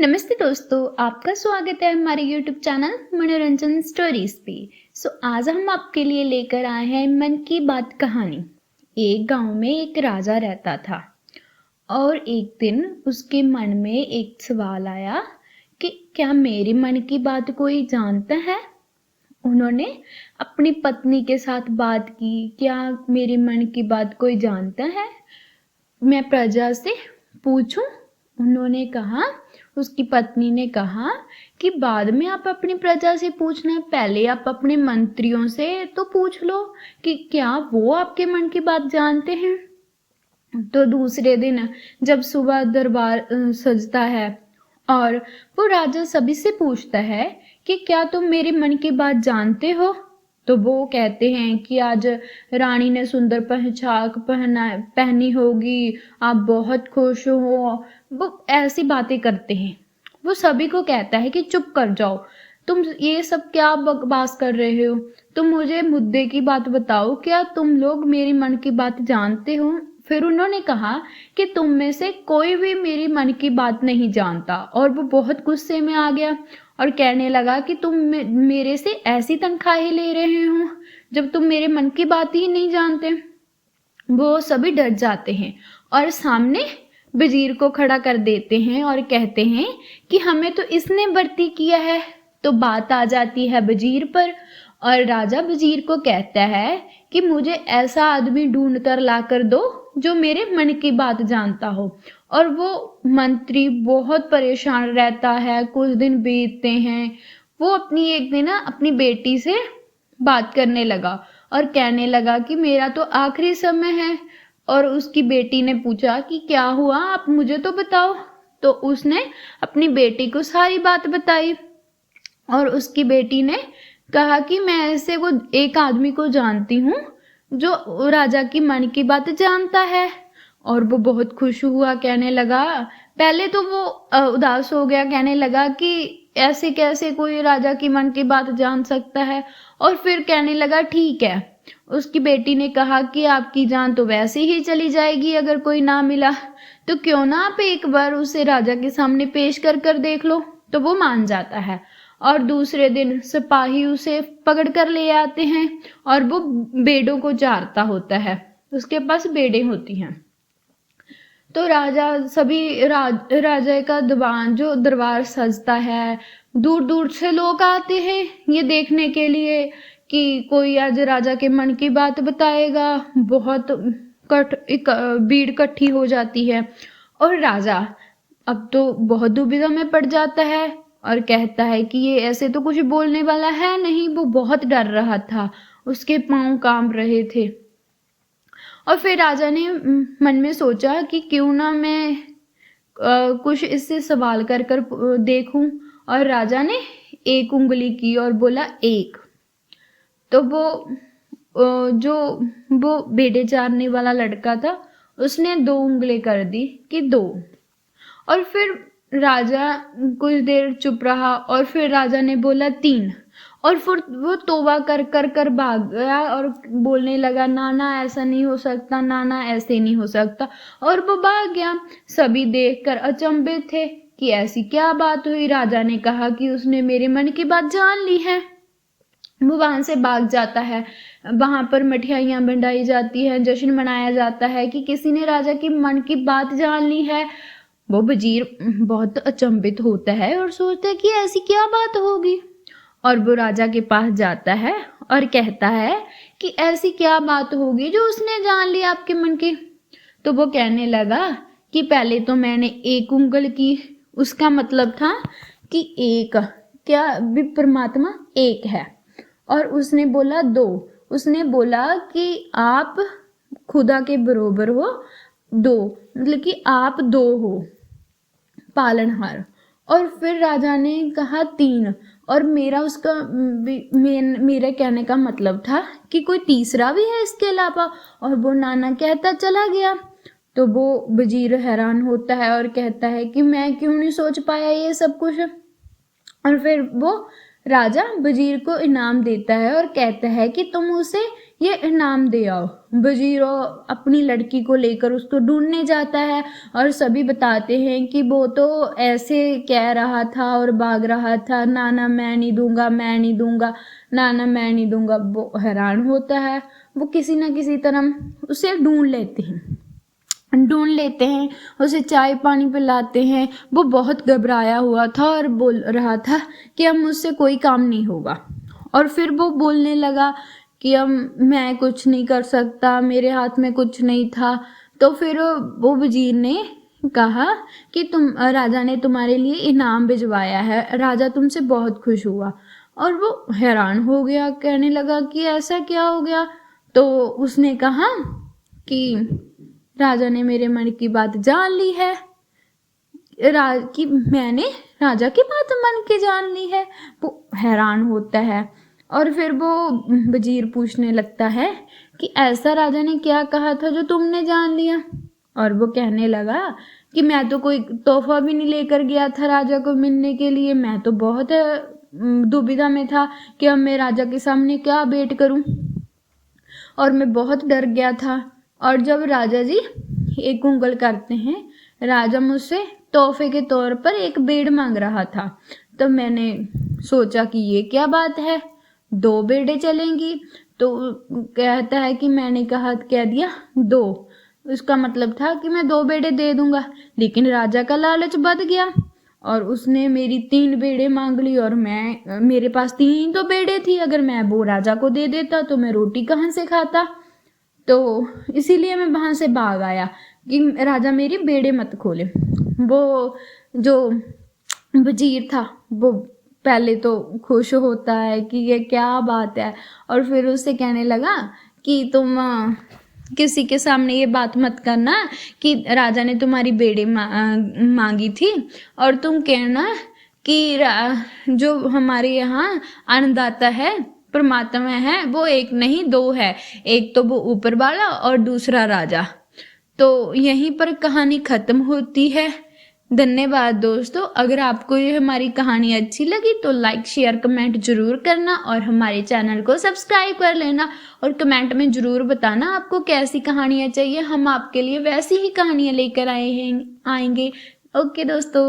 नमस्ते दोस्तों, आपका स्वागत है हमारे यूट्यूब चैनल मनोरंजन स्टोरीज पे। आज हम आपके लिए लेकर आए हैं मन की बात कहानी। एक गांव में एक राजा रहता था और एक दिन उसके मन में एक सवाल आया कि क्या मेरे मन की बात कोई जानता है। उन्होंने अपनी पत्नी के साथ बात की, क्या मेरे मन की बात कोई जानता है, मैं प्रजा से पूछूं। उन्होंने कहा, उसकी पत्नी ने कहा कि बाद में आप अपनी प्रजा से पूछना, पहले आप अपने मंत्रियों से तो पूछ लो कि क्या वो आपके मन की बात जानते हैं। तो दूसरे दिन जब सुबह दरबार सजता है और वो राजा सभी से पूछता है कि क्या तुम मेरे मन की बात जानते हो, तो वो कहते हैं कि आज रानी ने सुंदर पोशाक पहनी होगी, आप बहुत खुश हो। वो ऐसी बातें करते हैं। वो सभी को कहता है कि चुप कर जाओ, तुम ये सब क्या बकवास कर रहे हो, तुम मुझे मुद्दे की बात बताओ, क्या तुम लोग मेरी मन की बात जानते हो। फिर उन्होंने कहा कि तुम में से कोई भी मेरी मन की बात नहीं जानता, और वो बहुत गुस्से में आ गया और कहने लगा कि तुम मेरे से ऐसी तनख्वाहें ले रहे हो जब तुम मेरे मन की बात ही नहीं जानते। वो सभी डर जाते हैं और सामने वजीर को खड़ा कर देते हैं और कहते हैं कि हमें तो इसने भर्ती किया है। तो बात आ जाती है वजीर पर और राजा वजीर को कहता है कि मुझे ऐसा आदमी ढूंढ कर ला कर दो जो मेरे मन की बात जानता हो। और वो मंत्री बहुत परेशान रहता है, कुछ दिन बीतते हैं। वो एक दिन अपनी बेटी से बात करने लगा और कहने लगा कि मेरा तो आखिरी समय है। और उसकी बेटी ने पूछा कि क्या हुआ, आप मुझे तो बताओ। तो उसने अपनी बेटी को सारी बात बताई और उसकी बेटी ने कहा कि मैं ऐसे वो एक आदमी को जानती हूँ जो राजा की मन की बात जानता है। और वो बहुत खुश हुआ, कहने लगा, पहले तो वो उदास हो गया, कहने लगा कि ऐसे कैसे कोई राजा की मन की बात जान सकता है। और फिर कहने लगा ठीक है। उसकी बेटी ने कहा कि आपकी जान तो वैसे ही चली जाएगी अगर कोई ना मिला, तो क्यों ना आप एक बार उसे राजा के सामने पेश कर कर देख लो। तो वो मान जाता है और दूसरे दिन सिपाही उसे पकड़ कर ले आते हैं और वो बेड़ों को चारता होता है, उसके पास बेड़ें होती हैं। तो राजा का दरबार सजता है, दूर दूर से लोग आते हैं ये देखने के लिए कि कोई आज राजा के मन की बात बताएगा। बहुत भीड़ इकट्ठी हो जाती है और राजा अब तो बहुत दुविधा में पड़ जाता है और कहता है कि ये ऐसे तो कुछ बोलने वाला है नहीं। वो बहुत डर रहा था, उसके पांव कांप रहे थे। और फिर राजा ने मन में सोचा कि क्यों ना मैं कुछ इससे सवाल कर कर देखूं। और राजा ने एक उंगली की और बोला एक। तो वो बेड़े चारने वाला लड़का था, उसने दो उंगली कर दी कि दो। और फिर राजा कुछ देर चुप रहा और फिर राजा ने बोला तीन। और फिर वो तौबा कर कर कर भाग गया और बोलने लगा, ना ना ऐसा नहीं हो सकता, ना ना ऐसे नहीं हो सकता। और वो भाग गया। सभी देखकर अचंभित थे कि ऐसी क्या बात हुई। राजा ने कहा कि उसने मेरे मन की बात जान ली है। वो वहां से भाग जाता है। वहां पर मिठाइयां बंटाई जाती है, जश्न मनाया जाता है कि किसी ने राजा की मन की बात जान ली है। वो वजीर बहुत अचंभित होता है और सोचता है कि ऐसी क्या बात होगी। और वो राजा के पास जाता है और कहता है कि ऐसी क्या बात होगी जो उसने जान ली आपके मन की। तो वो कहने लगा कि पहले तो मैंने एक उंगल की, उसका मतलब था कि एक, क्या भी परमात्मा एक है। और उसने बोला दो, उसने बोला कि आप खुदा के बरोबर हो, दो मतलब कि आप दो हो पालनहार। और फिर राजा ने कहा तीन, और मेरे कहने का मतलब था कि कोई तीसरा भी है इसके अलावा। और वो नाना कहता चला गया। तो वो वजीर हैरान होता है और कहता है कि मैं क्यों नहीं सोच पाया ये सब कुछ। और फिर वो राजा वजीर को इनाम देता है और कहता है कि तुम उसे ये इनाम दे आओ। वजीर अपनी लड़की को लेकर उसको ढूंढने जाता है और सभी बताते हैं कि वो तो ऐसे कह रहा था और भाग रहा था, ना ना मैं नहीं दूंगा, मैं नहीं दूंगा, ना ना मैं नहीं दूंगा। वो हैरान होता है। वो किसी ना किसी तरह उसे ढूंढ लेते हैं, उसे चाय पानी पिलाते हैं। वो बहुत घबराया हुआ था और बोल रहा था कि अब मुझसे कोई काम नहीं होगा। और फिर वो बोलने लगा कि अब मैं कुछ नहीं कर सकता, मेरे हाथ में कुछ नहीं था। तो फिर वो वजीर ने कहा कि राजा ने तुम्हारे लिए इनाम भिजवाया है, राजा तुमसे बहुत खुश हुआ। और वो हैरान हो गया, कहने लगा कि ऐसा क्या हो गया। तो उसने कहा कि राजा ने मेरे मन की बात जान ली है, कि मैंने राजा की बात मन की जान ली है। वो हैरान होता है और फिर वो वजीर पूछने लगता है कि ऐसा राजा ने क्या कहा था जो तुमने जान लिया। और वो कहने लगा कि मैं तो कोई तोहफा भी नहीं लेकर गया था राजा को मिलने के लिए, मैं तो बहुत दुविधा में था कि अब मैं राजा के सामने क्या भेंट करूं, और मैं बहुत डर गया था। और जब राजा जी एक उंगल करते हैं, राजा मुझसे तोहफे के तौर पर एक बेड़ मांग रहा था। तो मैंने सोचा कि ये क्या बात है, 2 बेड़े चलेंगी। तो कहता है कि मैंने कह दिया 2, उसका मतलब था कि मैं 2 बेड़े दे दूंगा। लेकिन राजा का लालच बढ़ गया और उसने मेरी 3 बेड़े मांग ली, और मेरे पास 3 तो बेड़े थी। अगर मैं वो राजा को दे देता तो मैं रोटी कहाँ से खाता। तो इसीलिए मैं वहां से भाग आया कि राजा मेरी बेड़े मत खोले। वो जो वजीर था वो पहले तो खुश होता है कि ये क्या बात है, और फिर उससे कहने लगा कि तुम किसी के सामने ये बात मत करना कि राजा ने तुम्हारी बेड़े मांगी थी, और तुम कहना कि जो हमारे यहाँ अन्नदाता है, परमात्मा है, वो एक नहीं 2 है, एक तो वो ऊपर वाला और दूसरा राजा। तो यहीं पर कहानी खत्म होती है। धन्यवाद दोस्तों। अगर आपको ये हमारी कहानी अच्छी लगी तो लाइक शेयर कमेंट जरूर करना, और हमारे चैनल को सब्सक्राइब कर लेना, और कमेंट में जरूर बताना आपको कैसी कहानियाँ चाहिए। हम आपके लिए वैसी ही कहानियाँ लेकर आएंगे। ओके दोस्तों।